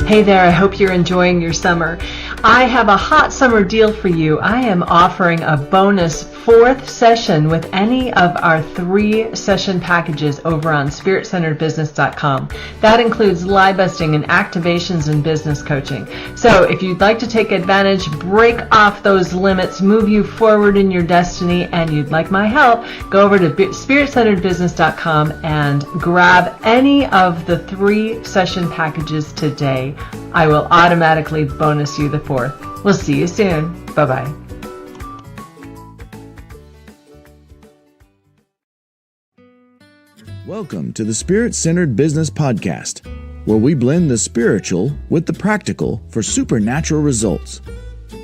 Hey there, I hope you're enjoying your summer. I have a hot summer deal for you. I am offering a bonus 4th session with any of our 3 session packages over on spiritcenteredbusiness.com. That includes live busting and activations and business coaching. So if you'd like to take advantage, break off those limits, move you forward in your destiny, and you'd like my help, go over to spiritcenteredbusiness.com and grab any of the 3 session packages today. I will automatically bonus you the 4th. We'll see you soon. Bye-bye. Welcome to the Spirit-Centered Business Podcast, where we blend the spiritual with the practical for supernatural results.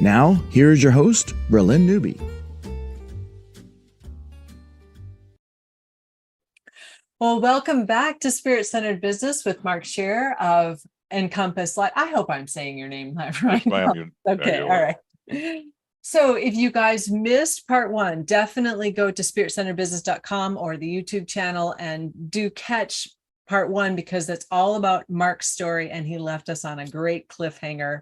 Now, here is your host, Bralynn Newby. Well, welcome back to Spirit-Centered Business with Mark Scherer of Encompass Life. I hope I'm saying your name right. Yes, ma'am. Okay, all right. So if you guys missed part 1, definitely go to spiritcenteredbusiness.com or the YouTube channel and do catch part 1, because that's all about Mark's story, and he left us on a great cliffhanger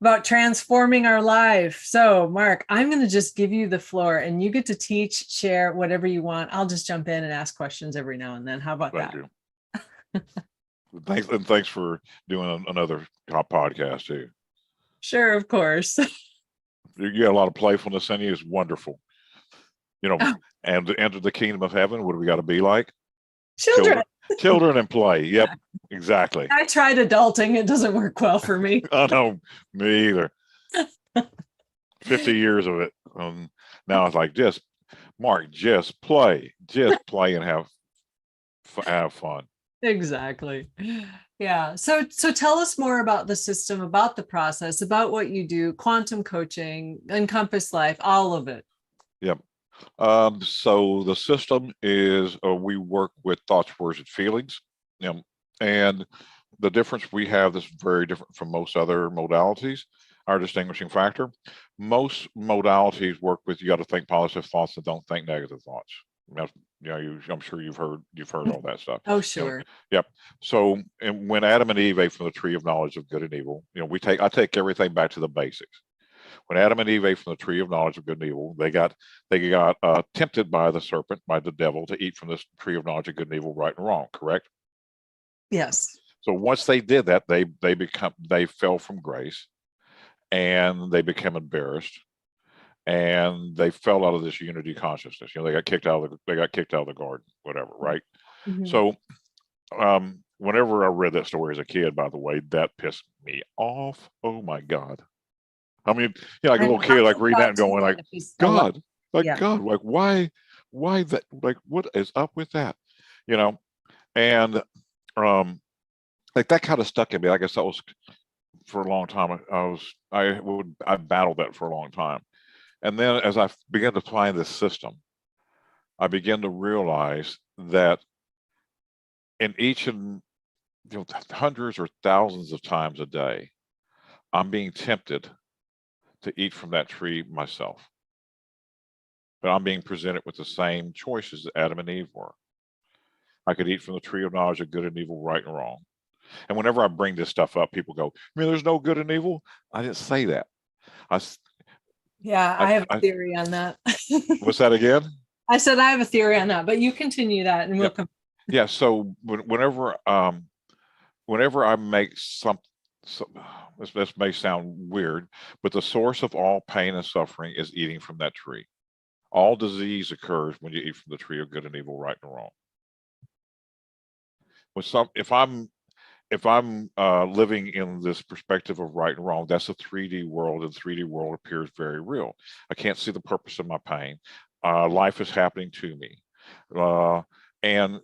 about transforming our life. So Mark, I'm going to just give you the floor and you get to teach, share, whatever you want. I'll just jump in and ask questions every now and then. How about Thank that? you. Thanks for doing another top podcast too. Sure, of course. You got a lot of playfulness in you. It's wonderful. And to enter the kingdom of heaven, what do we got to be like? Children and play. Yep, exactly. I tried adulting. It doesn't work well for me. I know, me either. 50 years of it. Now it's like, Mark, just play and have fun. Exactly. Yeah. So tell us more about the system, about the process, about what you do, quantum coaching, Encompass Life, all of it. Yep. So the system is we work with thoughts, words, and feelings. And the difference we have is very different from most other modalities. Our distinguishing factor: most modalities work with, you got to think positive thoughts and don't think negative thoughts. I'm sure you've heard all that stuff. Oh, sure. Yep. So, and when Adam and Eve ate from the tree of knowledge of good and evil, I take everything back to the basics. When Adam and Eve ate from the tree of knowledge of good and evil, they got tempted by the serpent, by the devil, to eat from this tree of knowledge of good and evil, right and wrong. Correct? Yes. So once they did that, they fell from grace, and they became embarrassed, and they fell out of this unity consciousness. They got kicked out of the garden, whatever, right? Mm-hmm. So whenever I read that story as a kid, by the way, that pissed me off. Oh my God. I mean, like a little kid, like reading that and going like, God, why that, like, what is up with that? And like that kind of stuck in me. I guess that was for a long time. I battled that for a long time. And then as I began to find this system, I began to realize that in each and hundreds or thousands of times a day, I'm being tempted to eat from that tree myself. But I'm being presented with the same choices that Adam and Eve were. I could eat from the tree of knowledge of good and evil, right and wrong. And whenever I bring this stuff up, people go, I mean, there's no good and evil? I didn't say that. I have a theory on that. What's that again? I said I have a theory on that, but you continue that and we'll come. Yeah, so whenever I make this may sound weird, but the source of all pain and suffering is eating from that tree. All disease occurs when you eat from the tree of good and evil, right and wrong. If I'm living in this perspective of right and wrong, that's a 3D world, and the 3D world appears very real. I can't see the purpose of my pain. Life is happening to me. And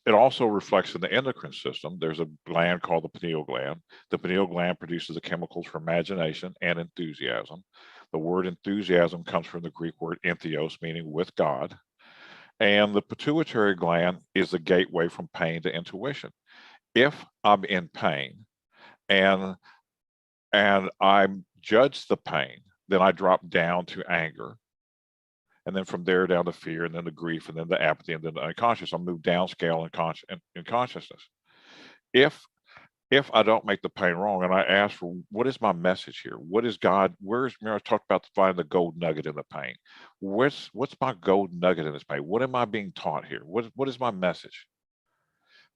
it also reflects in the endocrine system. There's a gland called the pineal gland. The pineal gland produces the chemicals for imagination and enthusiasm. The word enthusiasm comes from the Greek word entheos, meaning with God. And the pituitary gland is the gateway from pain to intuition. If I'm in pain and I judge the pain, then I drop down to anger. And then from there down to fear, and then the grief, and then the apathy, and then the unconscious. I'll move downscale in consciousness. If if I don't make the pain wrong, and I ask for, what is my message here? What is God? Where's, I talked about finding the gold nugget in the pain. What's my gold nugget in this pain? What am I being taught here? What is my message?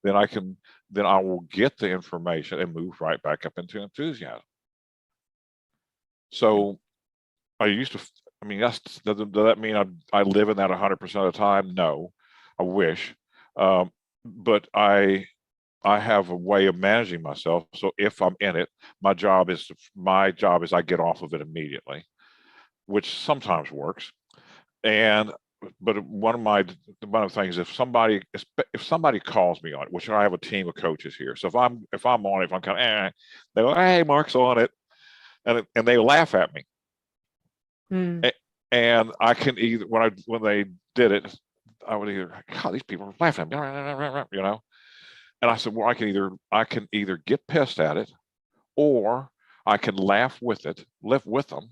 Then I will get the information and move right back up into enthusiasm. So I used to, does that mean I live in that 100% of the time? No, I wish. But I have a way of managing myself. So if I'm in it, my job is I get off of it immediately, which sometimes works. But one of the things, if somebody calls me on it, which I have a team of coaches here. So if I'm on it, if I'm kind of, they go, hey, Mark's on it. And they laugh at me. And I can either, when they did it, I would either, God, these people are laughing at me, And I said, well, I can either get pissed at it, or I can laugh with it, live with them,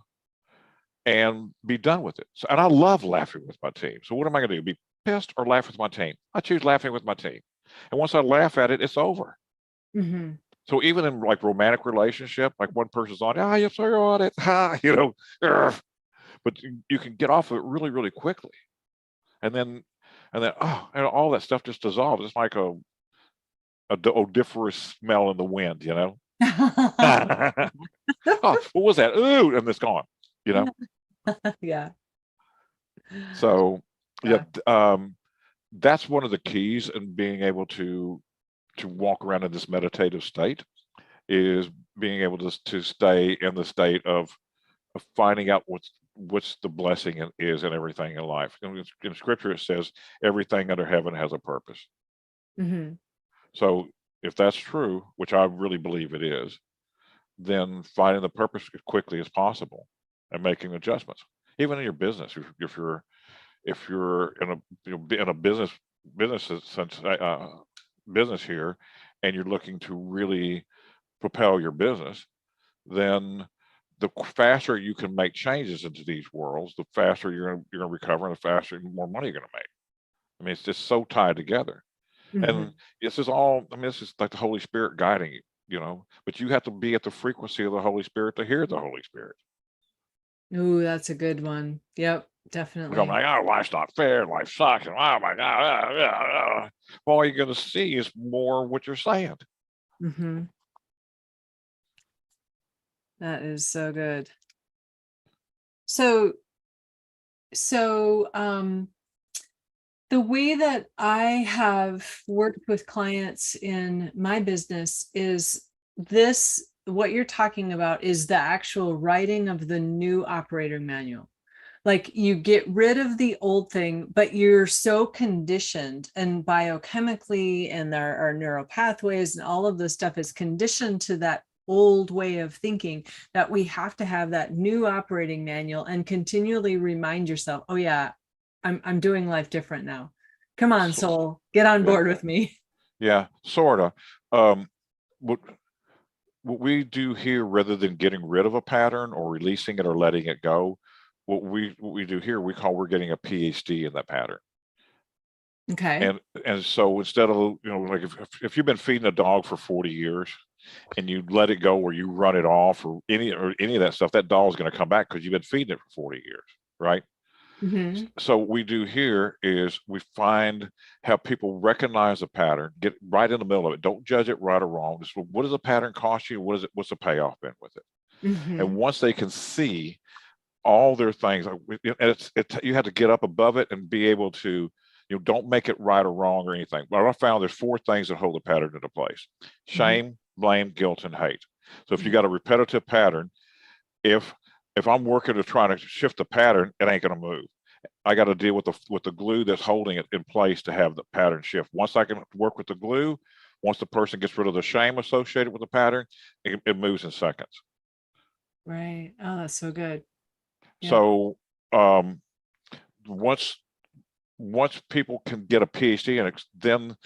and be done with it. So, and I love laughing with my team. So what am I going to do? Be pissed or laugh with my team? I choose laughing with my team. And once I laugh at it, it's over. Mm-hmm. So even in like romantic relationship, like one person's on, yes, you're on it, but you can get off of it really, really quickly. And then, and all that stuff just dissolves. It's like a odoriferous smell in the wind, Oh, what was that? Ooh, and it's gone, Yeah. So, that's one of the keys in being able to walk around in this meditative state, is being able to stay in the state of finding out what's the blessing is in everything in life. In Scripture, it says everything under heaven has a purpose. Mm-hmm. So if that's true, which I really believe it is, then finding the purpose as quickly as possible and making adjustments. Even in your business, if you're in a business here, and you're looking to really propel your business, then the faster you can make changes into these worlds, the faster you're going to recover, and the faster more money you're going to make. It's just so tied together. Mm-hmm. And this is all, this is like the Holy Spirit guiding you, but you have to be at the frequency of the Holy Spirit to hear the Holy Spirit. Ooh, that's a good one. Yep, definitely. I'm like, oh, life's not fair, life sucks, and oh my God. Well, all you're going to see is more what you're saying. Mm-hmm. That is so good. So the way that I have worked with clients in my business is this, what you're talking about is the actual writing of the new operating manual. Like, you get rid of the old thing, but you're so conditioned, and biochemically, and there are neural pathways, and all of this stuff is conditioned to that old way of thinking, that we have to have that new operating manual and continually remind yourself, oh yeah, I'm doing life different now. Come on, soul, get on board with me. Yeah, sort of. What we do here, rather than getting rid of a pattern or releasing it or letting it go, what we do here, we're getting a PhD in that pattern. Okay. And so instead of, like if you've been feeding a dog for 40 years and you let it go, or you run it off, or any of that stuff, that dog's going to come back because you've been feeding it for 40 years, right? Mm-hmm. So what we do here is we how people recognize a pattern, get right in the middle of it. Don't judge it right or wrong. Just, what does a pattern cost you? What's the payoff been with it? Mm-hmm. And once they can see all their things, you have to get up above it and be able to, don't make it right or wrong or anything. But I found there's 4 things that hold the pattern into place: shame, mm-hmm. blame, guilt, and hate. So if you got a repetitive pattern, if I'm working to try to shift the pattern, it ain't going to move. I got to deal with the glue that's holding it in place to have the pattern shift. Once I can work with the glue, once the person gets rid of the shame associated with the pattern, it moves in seconds. Right. Oh, that's so good. Yeah. So once people can get a PhD in it, then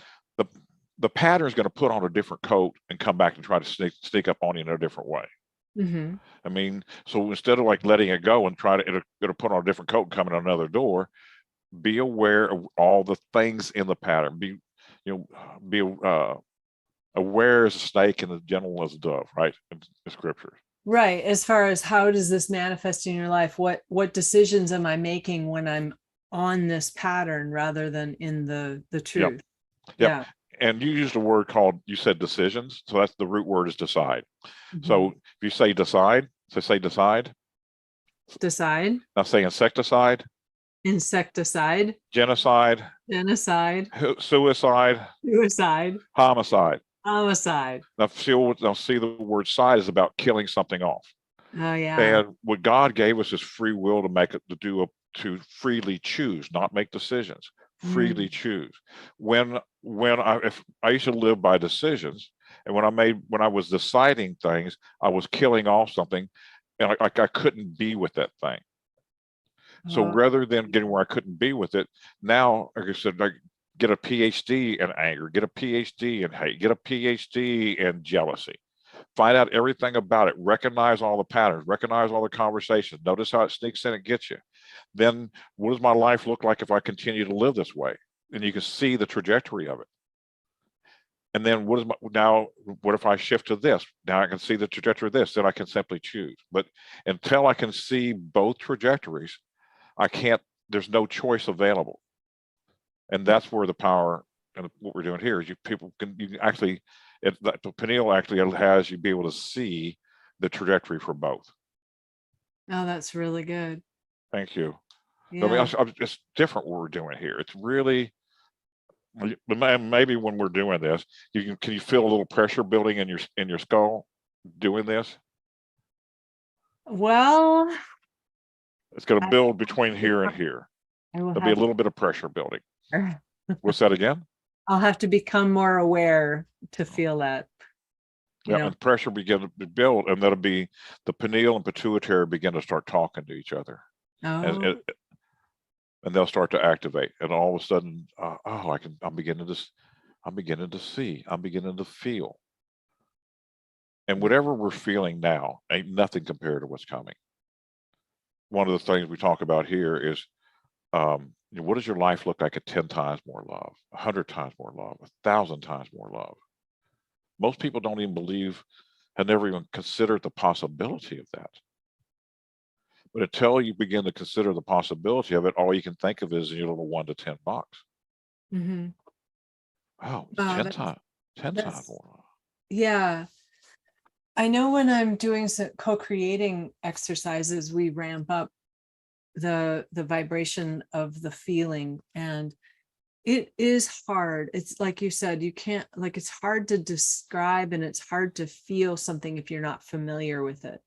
the pattern is going to put on a different coat and come back and try to sneak up on you in a different way. Mm-hmm. So instead of like letting it go and it'll put on a different coat and come in another door, be aware of all the things in the pattern. Aware as a snake and as gentle as a dove, right? In the scriptures. Right. As far as how does this manifest in your life? What decisions am I making when I'm on this pattern rather than in the truth? Yep. Yeah. And you used a word called, you said decisions. So that's the root word is decide. Mm-hmm. So if you say decide, so say decide. Decide. Now say insecticide. Insecticide. Genocide. Genocide. Suicide. Suicide. Homicide. Homicide. Now see the word side is about killing something off. Oh yeah. And what God gave us is free will to make it to freely choose, not make decisions. Freely choose. When I used to live by decisions, and when I was deciding things, I was killing off something, and I couldn't be with that thing. So rather than getting where I couldn't be with it, now, like I said, like get a PhD in anger, get a PhD in hate, get a PhD in jealousy. Find out everything about it, recognize all the patterns, recognize all the conversations, notice how it sneaks in and gets you. Then what does my life look like if I continue to live this way? And you can see the trajectory of it. And then what if I shift to this? Now I can see the trajectory of this, then I can simply choose. But until I can see both trajectories, there's no choice available. And that's where the power and what we're doing here is you can actually, the pineal actually has you be able to see the trajectory for both. Oh, that's really good. Thank you. Yeah. I mean, it's different what we're doing here. It's really, maybe when we're doing this, can you feel a little pressure building in your skull doing this? Well, it's going to build between here and here. There'll be a little bit of pressure building. What's that again? I'll have to become more aware to feel that. Yeah, and pressure begin to build, and that'll be the pineal and pituitary begin to start talking to each other. Oh. And they'll start to activate, and all of a sudden, I'm beginning to see, I'm beginning to feel. And whatever we're feeling now ain't nothing compared to what's coming. One of the things we talk about here is, what does your life look like at 10 times more love, 100 times more love, 1,000 times more love? Most people don't even believe, have never even considered the possibility of that. But until you begin to consider the possibility of it, all you can think of is your little 1 to 10 box. Mm-hmm. Wow, 10 times more love. Yeah. I know when I'm doing some co-creating exercises, we ramp up the vibration of the feeling, and it is hard. It's like you said, you can't, like, it's hard to describe and it's hard to feel something if you're not familiar with it.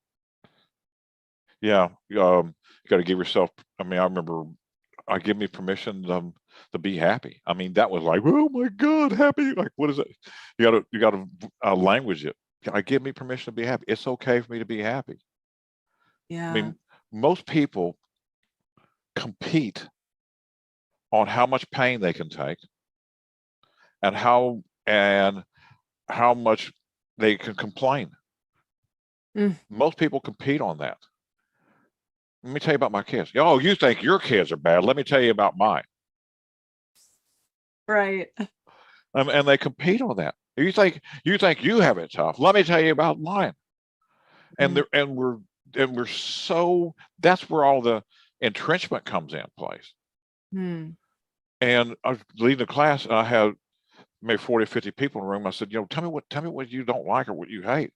Yeah, you got to give yourself, I mean, I remember I give me permission to be happy. I mean, that was like, oh my God, happy. Like, what is it? You got to language it. I give me permission to be happy. It's okay for me to be happy. Yeah. I mean, most people compete on how much pain they can take and how much they can complain. Most people compete on that. Let me tell you about my kids. Oh, you think your kids are bad. Let me tell you about mine. Right. And they compete on that. You think you have it tough. Let me tell you about mine. And we're so, that's where all the entrenchment comes in place. And I was leading the class, and I had maybe 40 or 50 people in the room. I said, tell me what you don't like or what you hate.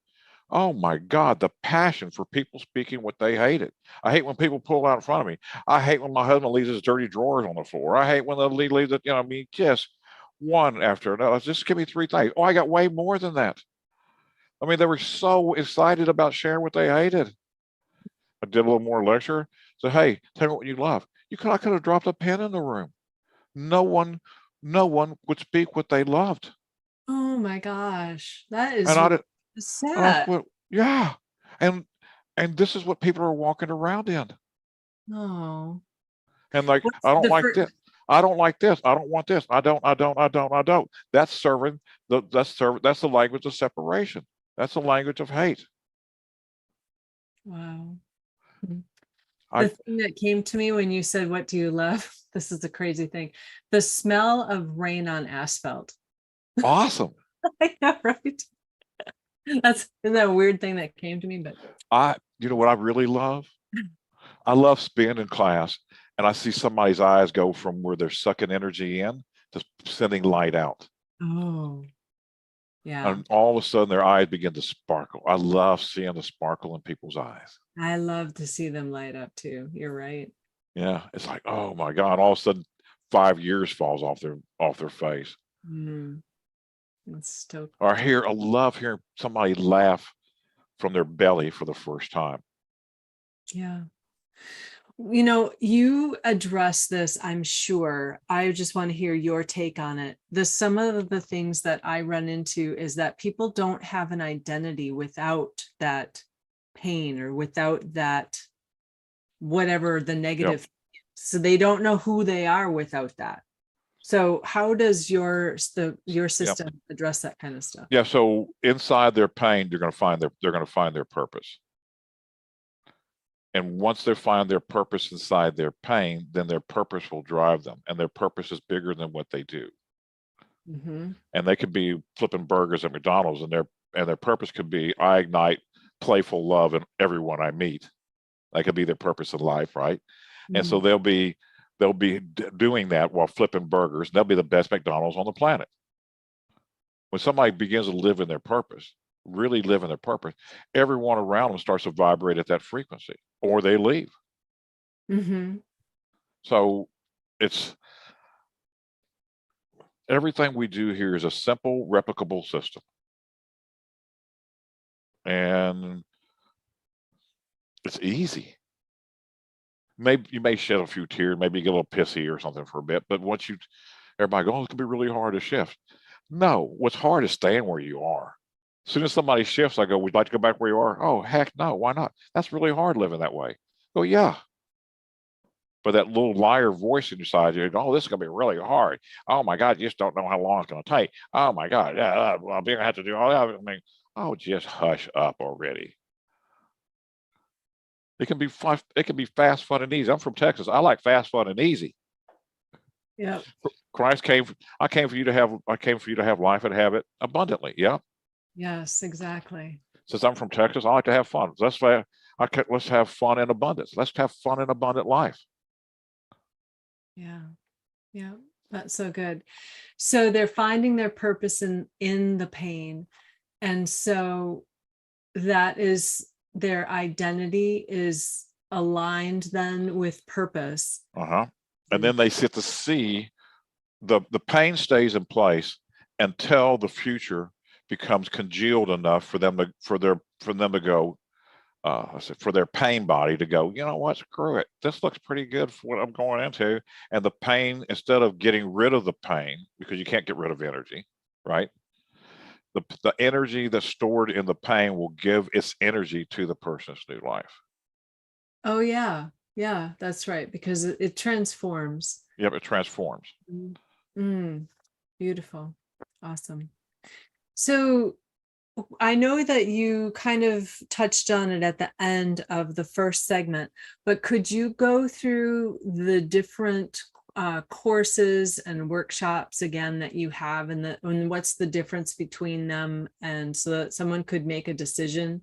Oh my God, the passion for people speaking what they hated. I hate when people pull out in front of me. I hate when my husband leaves his dirty drawers on the floor. I hate when the lead leaves it, just one after another. Just give me 3 things. Oh, I got way more than that. I mean, they were so excited about sharing what they hated. I did a little more lecture. So, hey, tell me what you love. I could have dropped a pen in the room. No one would speak what they loved. Oh my gosh, that is sad. Yeah, and this is what people are walking around in. Oh. And like, I don't like this. I don't like this. I don't want this. I don't. That's that's the language of separation. That's the language of hate. Wow. The thing that came to me when you said, what do you love? This is a crazy thing. The smell of rain on asphalt. Awesome. I know, right? Isn't that a weird thing that came to me? But you know what I really love? I love being in class and I see somebody's eyes go from where they're sucking energy in to sending light out. oh, yeah. And all of a sudden their eyes begin to sparkle. I love seeing the sparkle in people's eyes. I love to see them light up too. You're right. Yeah. It's like, oh my God, all of a sudden 5 years falls off their face. It's so Or I love hearing somebody laugh from their belly for the first time. yeah. You know, you address this, I'm sure. I just want to hear your take on it. Some of the things that I run into is that people don't have an identity without that pain or without that whatever the negative. Yep. So they don't know who they are without that. So how does your system address that kind of stuff? Yeah. So inside their pain, they're going to find their purpose. And once they find their purpose inside their pain, then their purpose will drive them. And their purpose is bigger than what they do. And they could be flipping burgers at McDonald's, and their purpose could be, I ignite playful love in everyone I meet. That could be their purpose in life, right? And so they'll be doing that while flipping burgers. And they'll be the best McDonald's on the planet. When somebody begins to live in their purpose, really live in their purpose, everyone around them starts to vibrate at that frequency, or they leave. So it's everything we do here is a simple, replicable system. And it's easy. Maybe you may shed a few tears, maybe get a little pissy or something for a bit, but once everybody goes, oh, it can be really hard to shift. No, what's hard is staying where you are. As soon as somebody shifts, I go, we'd like to go back where you are. Oh, heck no, why not? That's really hard living that way. Go, yeah. But that little liar voice inside you, oh, this is going to be really hard. Oh my God, you just don't know how long it's going to take. Oh my God, yeah, well, I'm going to have to do all that. I mean, oh, just hush up already. It can be fun. It can be fast, fun, and easy. I'm from Texas. I like fast, fun, and easy. Yeah. Christ came. I came for you to have life and have it abundantly. Yeah. Yes, exactly. Since I'm from Texas, I like to have fun. Let's have fun in abundance. Let's have fun in abundant life. Yeah. Yeah. That's so good. So they're finding their purpose in the pain. And so that is their identity is aligned then with purpose. And then they get to see the pain stays in place until the future becomes congealed enough for them to go, for their pain body to go, you know what, screw it. This looks pretty good for what I'm going into. And the pain, instead of getting rid of the pain, because you can't get rid of energy, right? The energy that's stored in the pain will give its energy to the person's new life. Oh, yeah. Yeah, that's right. Because it transforms. Yep, it transforms. Beautiful. Awesome. So I know that you kind of touched on it at the end of the first segment, but could you go through the different courses and workshops again that you have, and what's the difference between them, and so that someone could make a decision?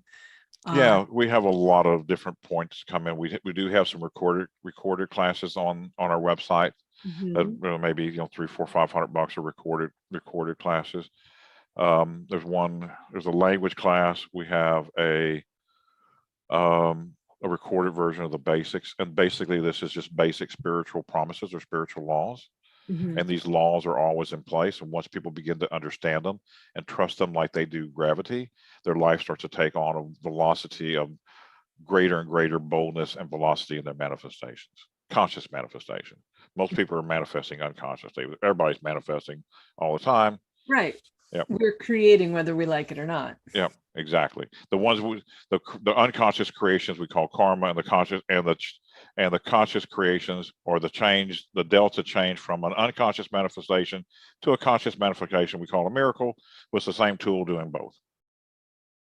Yeah, we have a lot of different points come in. We do have some recorded classes on our website. Maybe $300, $400, $500 of recorded classes. There's a language class. We have a recorded version of the basics, and basically this is just basic spiritual promises or spiritual laws. And these laws are always in place, and once people begin to understand them and trust them like they do gravity, their life starts to take on a velocity of greater and greater boldness and velocity in their manifestations, conscious manifestation. Most people are manifesting unconsciously. Everybody's manifesting all the time. Right. Yep. We're creating whether we like it or not. Yeah, exactly. The ones the unconscious creations we call karma, and the conscious creations, or the delta change from an unconscious manifestation to a conscious manifestation we call a miracle, was the same tool doing both.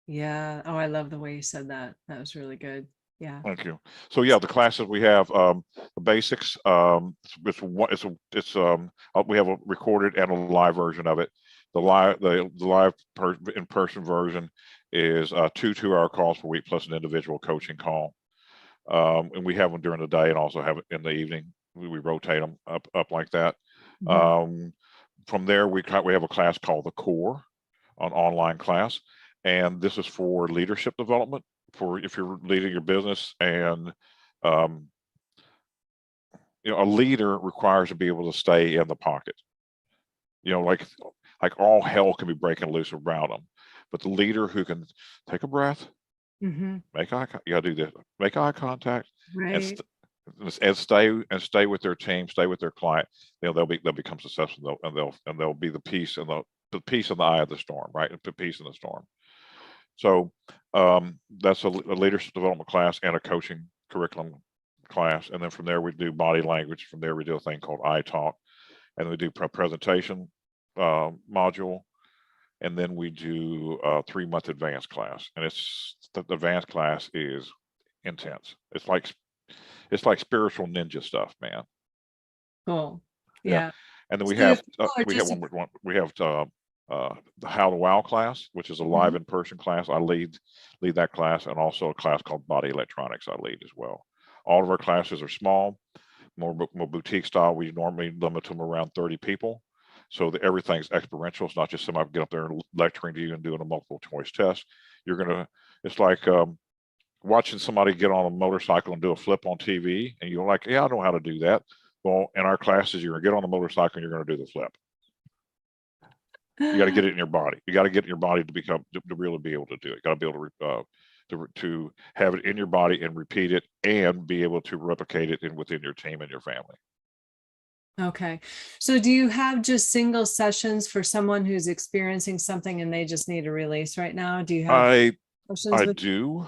Yeah. Oh, I love the way you said that. That was really good. Yeah. Thank you. So yeah, the classes we have, the basics, we have a recorded and a live version of it. The live in-person version is 2 2-hour calls per week plus an individual coaching call. And we have them during the day and also have it in the evening. We rotate them up like that. From there, we have a class called the Core, an online class, and this is for leadership development, for if you're leading your business. And a leader requires to be able to stay in the pocket. Like all hell can be breaking loose around them, but the leader who can take a breath, make eye contact, Right. and stay with their team, stay with their client. They'll become successful, and they'll be the peace in the peace in the eye of the storm, right? And put peace in the storm. So that's a leadership development class and a coaching curriculum class. And then from there we do body language. From there we do a thing called I Talk, and we do presentation module, and then we do a 3-month advanced class. And the advanced class is intense. It's like spiritual ninja stuff, man. Cool. Yeah. And then we have the How to Wow class, which is a live in-person class. I lead that class, and also a class called Body Electronics I lead as well. All of our classes are small, more boutique style. We normally limit them around 30 people, so that everything's experiential. It's not just somebody get up there and lecturing to you and doing a multiple choice test. It's like watching somebody get on a motorcycle and do a flip on TV, and you're like, yeah, I know how to do that. Well, in our classes, you're gonna get on the motorcycle and you're gonna do the flip. You got to get it in your body. You got to get in your body to really be able to do it. You got to be able to have it in your body and repeat it, and be able to replicate it within your team and your family. Okay. So do you have just single sessions for someone who's experiencing something and they just need a release right now? Do you have I do.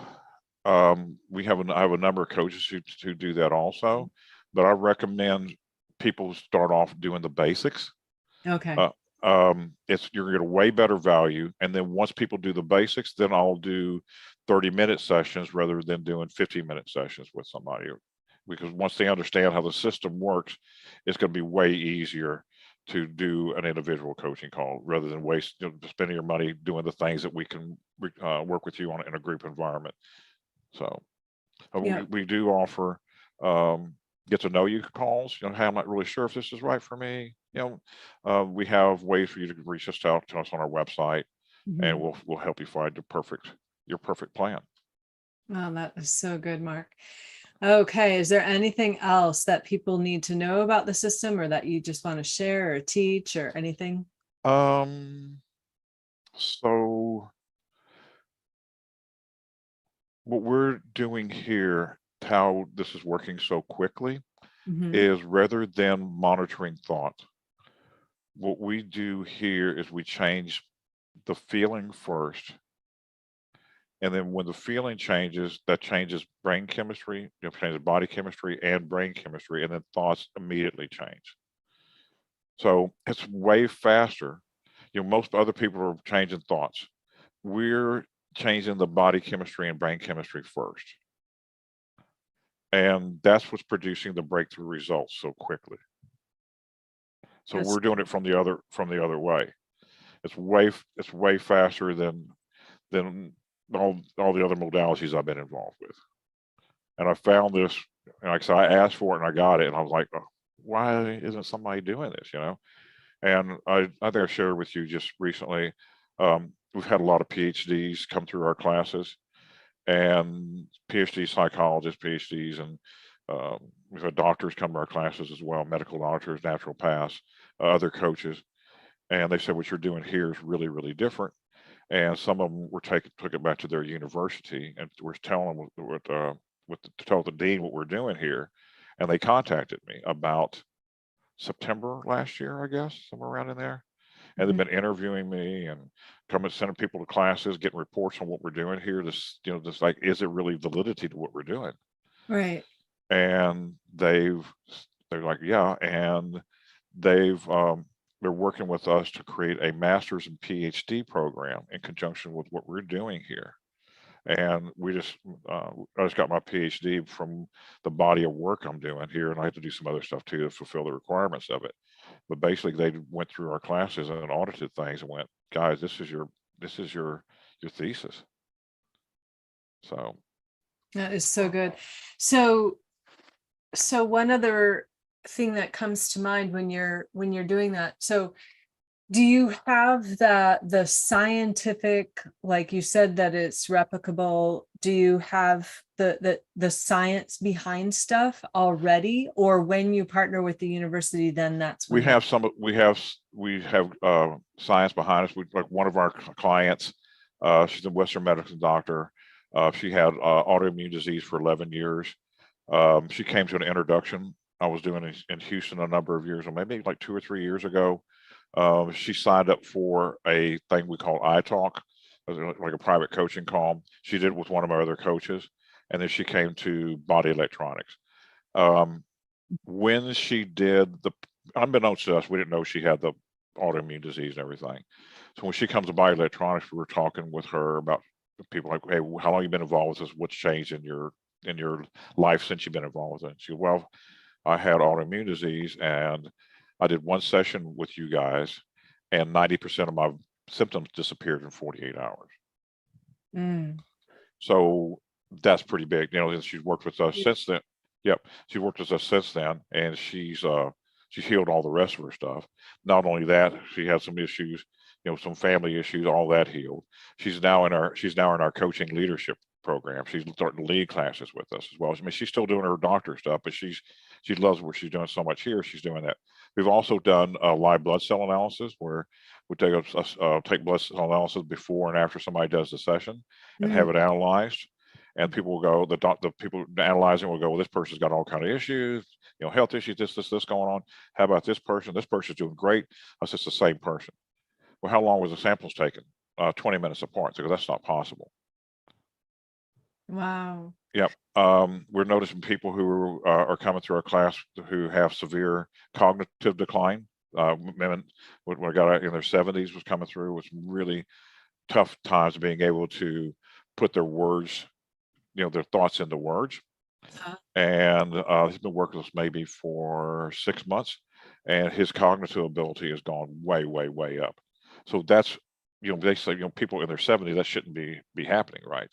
I have a number of coaches who do that also, but I recommend people start off doing the basics. Okay. You're gonna get a way better value. And then once people do the basics, then I'll do 30-minute sessions rather than doing 15-minute sessions with somebody, because once they understand how the system works, it's going to be way easier to do an individual coaching call rather than spending your money doing the things that we can work with you on in a group environment. So we do offer get to know you calls. Hey, I'm not really sure if this is right for me. We have ways for you to reach us out to us on our website, and we'll help you find your perfect plan. Wow, that is so good, Mark. Okay, is there anything else that people need to know about the system, or that you just want to share or teach or anything? So what we're doing here, how this is working so quickly, is rather than monitoring thought, what we do here is we change the feeling first. And then when the feeling changes, that changes brain chemistry, changes body chemistry and brain chemistry, and then thoughts immediately change. So it's way faster. Most other people are changing thoughts. We're changing the body chemistry and brain chemistry first. And that's what's producing the breakthrough results so quickly. So we're doing it from the other way. It's way faster than all the other modalities I've been involved with. And I found this, like I said, I asked for it and I got it, and I was like, oh, why isn't somebody doing this? And I think I shared with you just recently, we've had a lot of PhDs come through our classes, and PhD psychologists, PhDs, and we've had doctors come to our classes as well, medical doctors, naturopaths, other coaches, and they said what you're doing here is really, really different. And some of them took it back to their university, and we're telling them to tell the dean what we're doing here, and they contacted me about September last year, I guess, somewhere around in there. And they've been interviewing me and sending people to classes, getting reports on what we're doing here. Just like, is it really validity to what we're doing? Right. And they're like, yeah, and they're working with us to create a master's and PhD program in conjunction with what we're doing here. And I just got my PhD from the body of work I'm doing here, and I have to do some other stuff too to fulfill the requirements of it. but basically they went through our classes and audited things and went, guys, this is your thesis. So that is so good. So one other thing that comes to mind when you're doing that. So do you have the scientific, like you said, that it's replicable? Do you have the science behind stuff already, or when you partner with the university, then that's when we have science behind us. Like one of our clients, she's a Western medicine doctor. She had autoimmune disease for 11 years. She came to an introduction I was doing in Houston a number of years, or maybe like 2 or 3 years ago. She signed up for a thing we call iTalk, like a private coaching call. She did it with one of my other coaches, and then she came to Body Electronics. When she did unbeknownst to us, we didn't know she had the autoimmune disease and everything. So when she comes to Body Electronics, we were talking with her about people like, hey, how long have you been involved with this? What's changed in your life since you've been involved with it? She said, well, I had autoimmune disease and I did one session with you guys and 90% of my symptoms disappeared in 48 hours. So that's pretty big. And she's worked with us since then. Yep. She worked with us since then, and she's healed all the rest of her stuff. Not only that, she had some issues, some family issues, all that healed. She's now in our coaching leadership program. She's starting to lead classes with us as well. I mean, she's still doing her doctor stuff, but she loves what she's doing so much here. She's doing that. We've also done a live blood cell analysis where we take blood cell analysis before and after somebody does the session and have it analyzed. And people will go, the people analyzing will go, well, this person's got all kind of issues, health issues, this going on. How about this person? This person's doing great. I said, it's the same person. Well, how long was the samples taken? 20 minutes apart, because that's not possible. Wow. Yep. We're noticing people who are coming through our class who have severe cognitive decline. Women, when I got in their 70s, was coming through with really tough times being able to put their words, their thoughts into words. And he's been working with us maybe for 6 months, and his cognitive ability has gone way, way, way up. So that's, they say, people in their 70s, that shouldn't be happening, right?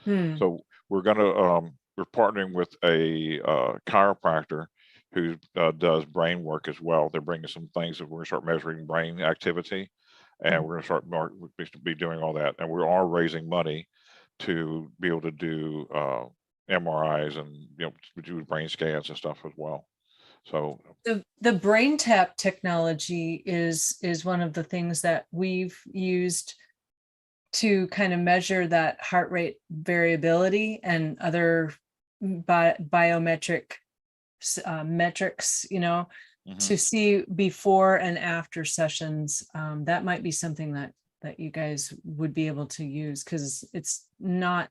So we're partnering with a chiropractor who does brain work as well. They're bringing some things that we're going to start measuring brain activity, and we're going to start be doing all that. And we are raising money to be able to do MRIs and do brain scans and stuff as well. So the brain tap technology is one of the things that we've used to kind of measure that heart rate variability and other biometric metrics, to see before and after sessions. That might be something that you guys would be able to use, because it's not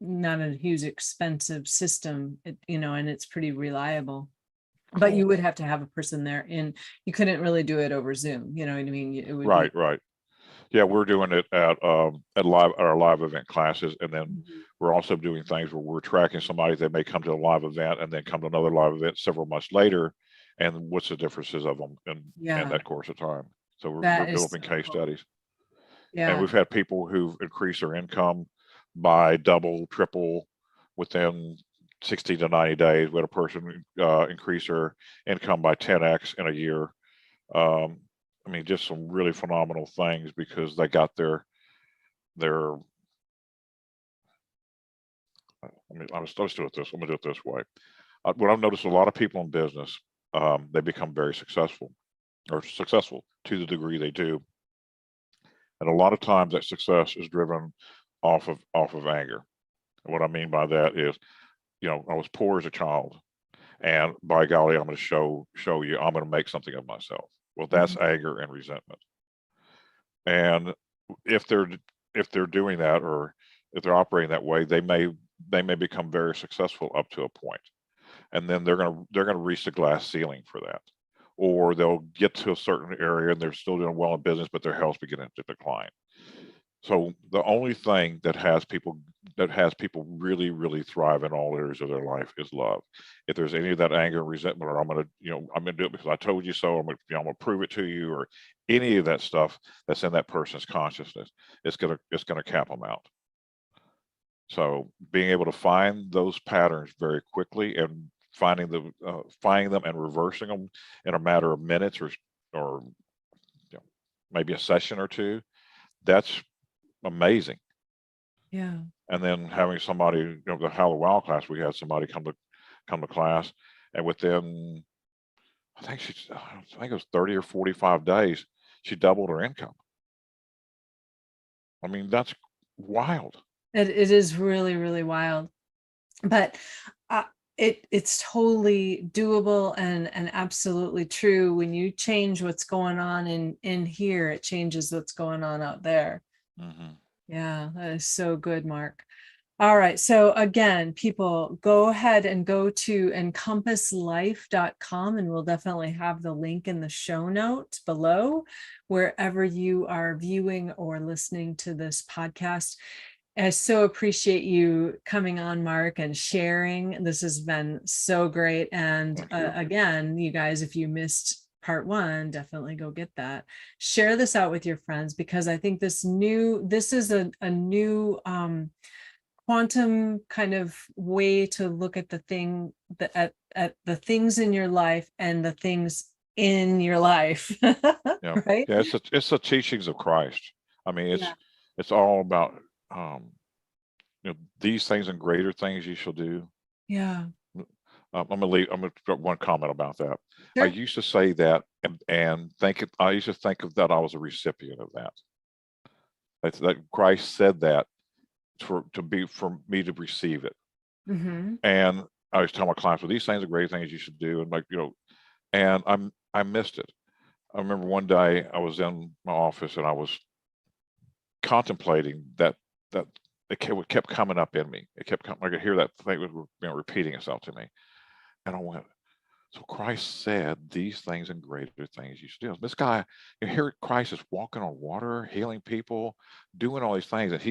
a huge expensive system, and it's pretty reliable. But you would have to have a person there, and you couldn't really do it over Zoom. You know what I mean? It would right. Yeah, we're doing it at our live event classes, and then we're also doing things where we're tracking somebody that may come to a live event and then come to another live event several months later, and what's the differences of them in that course of time. So we're developing case studies. Yeah, and we've had people who've increased their income by double, triple within 60 to 90 days. We had a person increase their income by 10x in a year. I mean, just some really phenomenal things because they got their let's do it this. Let me do it this way. What I've noticed, a lot of people in business, they become very successful to the degree they do. And a lot of times that success is driven off of anger. And what I mean by that is, I was poor as a child, and by golly, I'm going to show you, I'm going to make something of myself. Well, that's anger and resentment. And if they're doing that, or if they're operating that way, they may become very successful up to a point, and then they're going to reach the glass ceiling for that, or they'll get to a certain area and they're still doing well in business, but their health's beginning to decline. So the only thing that has people really, really thrive in all areas of their life is love. If there's any of that anger and resentment, or I'm gonna do it because I told you so, I'm gonna prove it to you, or any of that stuff that's in that person's consciousness, it's gonna cap them out. So being able to find those patterns very quickly and finding them and reversing them in a matter of minutes, or maybe a session or two, that's amazing. Yeah. And then having somebody, the How the Wow class, we had somebody come to class, and within, I think it was 30 or 45 days, she doubled her income. I mean, that's wild. It is really, really wild, but it's totally doable and absolutely true. When you change what's going on in here, it changes what's going on out there. Mm-hmm. Yeah, that is so good, Mark. All right. So again, people, go ahead and go to encompasslife.com, and we'll definitely have the link in the show notes below, wherever you are viewing or listening to this podcast. I so appreciate you coming on, Mark, and sharing. This has been so great. And again, you guys, if you missed part 1, definitely go get that. Share this out with your friends, because I think this is a new quantum kind of way to look at the thing at the things in your life and the things in your life. Yeah. Right. Yeah. It's the teachings of Christ. I mean, it's all about, these things and greater things you shall do. Yeah. I'm gonna drop one comment about that. Sure. I used to say that and I used to think of that I was a recipient of that. That Christ said that for me to receive it. Mm-hmm. And I was telling my clients, well, these things are great things you should do, and and I missed it. I remember one day I was in my office and I was contemplating that it kept coming up in me. It kept coming. I could hear that thing was repeating itself to me, and I went, so Christ said these things and greater things you should do. This guy, here Christ is walking on water, healing people, doing all these things, and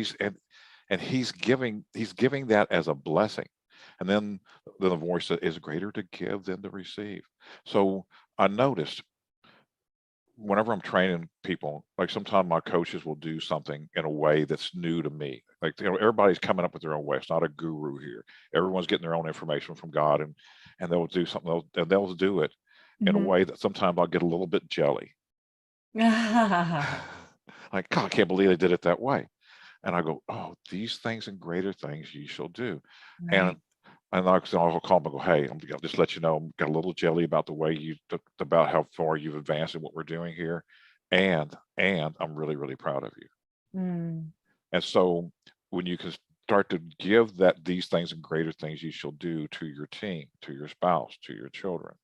he's giving that as a blessing. And then the voice said, is greater to give than to receive. So I noticed whenever I'm training people, like sometimes my coaches will do something in a way that's new to me. Like, everybody's coming up with their own way. It's not a guru here. Everyone's getting their own information from God, and they'll do something, and they'll do it in a way that sometimes I'll get a little bit jelly. Like, God, I can't believe they did it that way. And I go, oh, these things and greater things you shall do. Right. And I'll call them and go, hey, I'm gonna just let you know, I'm got a little jelly about the way about how far you've advanced in what we're doing here. And I'm really, really proud of you. Mm. And so when you can start to give these things and greater things you shall do to your team, to your spouse, to your children,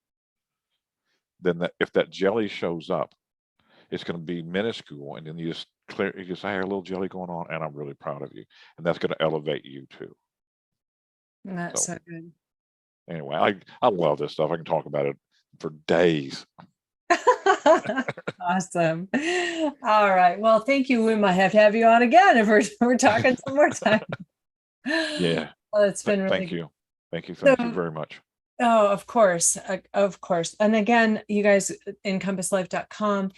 then if that jelly shows up, it's going to be minuscule. And then you just say, I have a little jelly going on, and I'm really proud of you. And that's going to elevate you too. That's so good. Anyway, I love this stuff. I can talk about it for days. Awesome. All right. Well, thank you. We might have to have you on again if we're talking some more time. Yeah. Well, it's been really thank you. Thank you very much. Oh, of course. Of course. And again, you guys, encompasslife.com,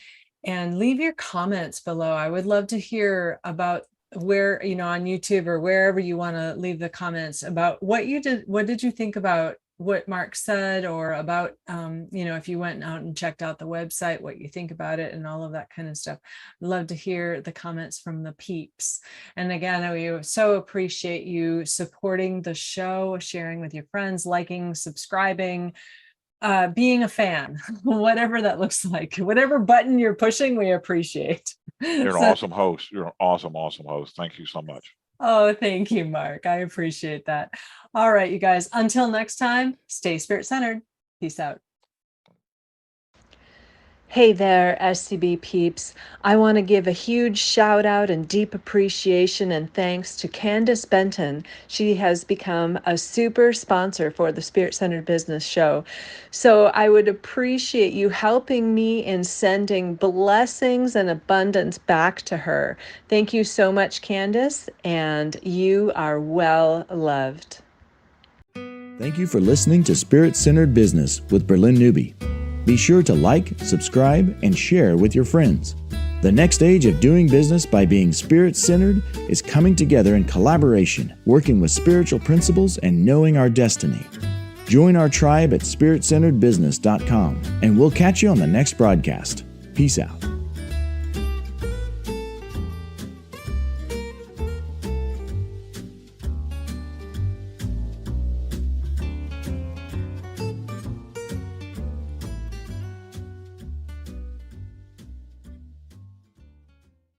and leave your comments below. I would love to hear about where, on YouTube or wherever you want to leave the comments about what you did. What did you think about what Mark said, or about, if you went out and checked out the website, what you think about it and all of that kind of stuff. I'd love to hear the comments from the peeps. And again, we so appreciate you supporting the show, sharing with your friends, liking, subscribing, being a fan, whatever that looks like, whatever button you're pushing, we appreciate. You're an awesome host. You're an awesome host. Thank you so much. Oh, thank you, Mark. I appreciate that. All right, you guys, until next time, stay spirit-centered. Peace out. Hey there, SCB peeps. I want to give a huge shout out and deep appreciation and thanks to Candace Benton. She has become a super sponsor for the Spirit Centered Business Show. So I would appreciate you helping me in sending blessings and abundance back to her. Thank you so much, Candace, and you are well loved. Thank you for listening to Spirit Centered Business with Bralynn Newby. Be sure to like, subscribe, and share with your friends. The next stage of doing business by being spirit-centered is coming together in collaboration, working with spiritual principles and knowing our destiny. Join our tribe at spiritcenteredbusiness.com, and we'll catch you on the next broadcast. Peace out.